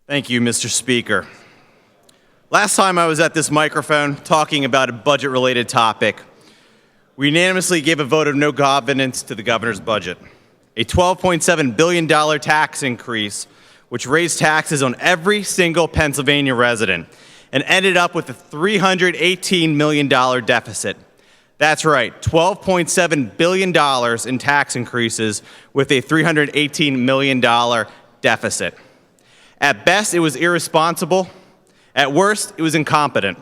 Thank you, Mr. Speaker. Last time I was at this microphone talking about a budget-related topic, we unanimously gave a vote of no confidence to the governor's budget. A $12.7 billion tax increase, which raised taxes on every single Pennsylvania resident and ended up with a $318 million deficit. That's right, $12.7 billion in tax increases with a $318 million deficit. At best, it was irresponsible. At worst, it was incompetent.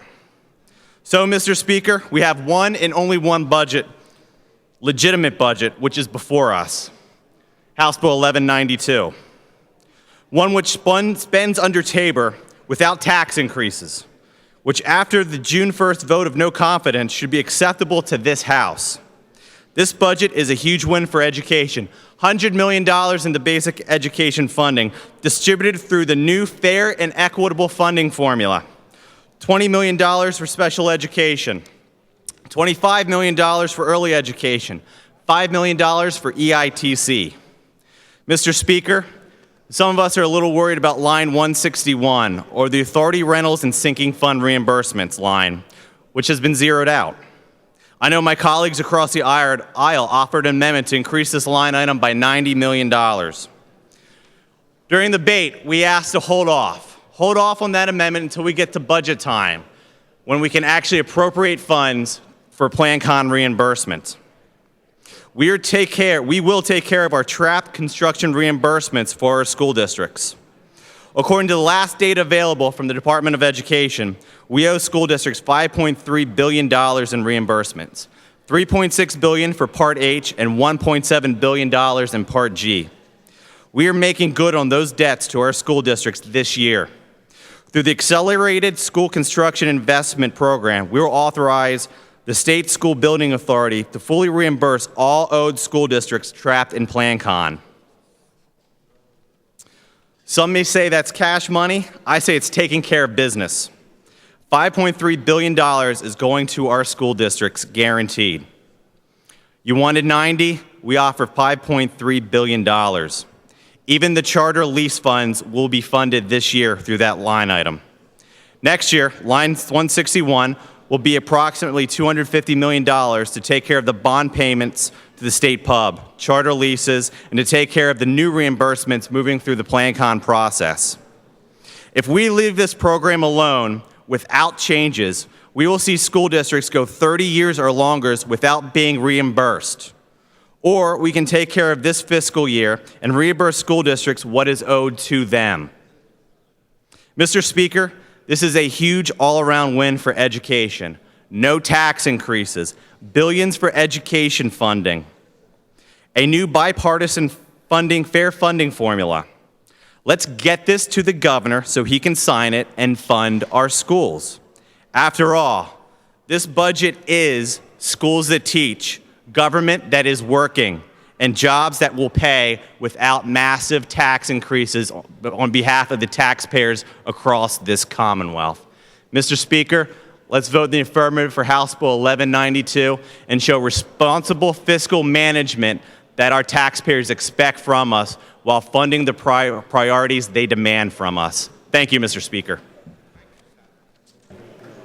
So, Mr. Speaker, we have one and only one budget, legitimate budget, which is before us, House Bill 1192. One which spends under Tabor without tax increases, which after the June 1st vote of no confidence should be acceptable to this House. This budget is a huge win for education. $100 million in the basic education funding distributed through the new fair and equitable funding formula. $20 million for special education. $25 million for early education. $5 million for EITC. Mr. Speaker, some of us are a little worried about line 161, or the authority rentals and sinking fund reimbursements line, which has been zeroed out. I know my colleagues across the aisle offered an amendment to increase this line item by $90 million. During the debate, we asked to hold off on that amendment until we get to budget time, when we can actually appropriate funds for PlanCon reimbursements. We will take care of our trapped construction reimbursements for our school districts. According to the last data available from the Department of Education, we owe school districts $5.3 billion in reimbursements, $3.6 billion for Part H and $1.7 billion in Part G. We are making good on those debts to our school districts this year. Through the Accelerated School Construction Investment Program, we will authorize the State School Building Authority to fully reimburse all owed school districts trapped in PlanCon. Some may say that's cash money. I say it's taking care of business. $5.3 billion is going to our school districts, guaranteed. You wanted 90, we offer $5.3 billion. Even the charter lease funds will be funded this year through that line item. Next year, line 161 will be approximately $250 million to take care of the bond payments to the state pub, charter leases, and to take care of the new reimbursements moving through the PlanCon process. If we leave this program alone without changes, we will see school districts go 30 years or longer without being reimbursed. Or we can take care of this fiscal year and reimburse school districts what is owed to them. Mr. Speaker, this is a huge all-around win for education. No tax increases, billions for education funding, a new bipartisan fair funding formula. Let's get this to the governor so he can sign it and fund our schools. After all, this budget is schools that teach, government that is working, and jobs that will pay without massive tax increases on behalf of the taxpayers across this Commonwealth. Mr. Speaker, let's vote in the affirmative for House Bill 1192 and show responsible fiscal management that our taxpayers expect from us while funding the priorities they demand from us. Thank you, Mr. Speaker.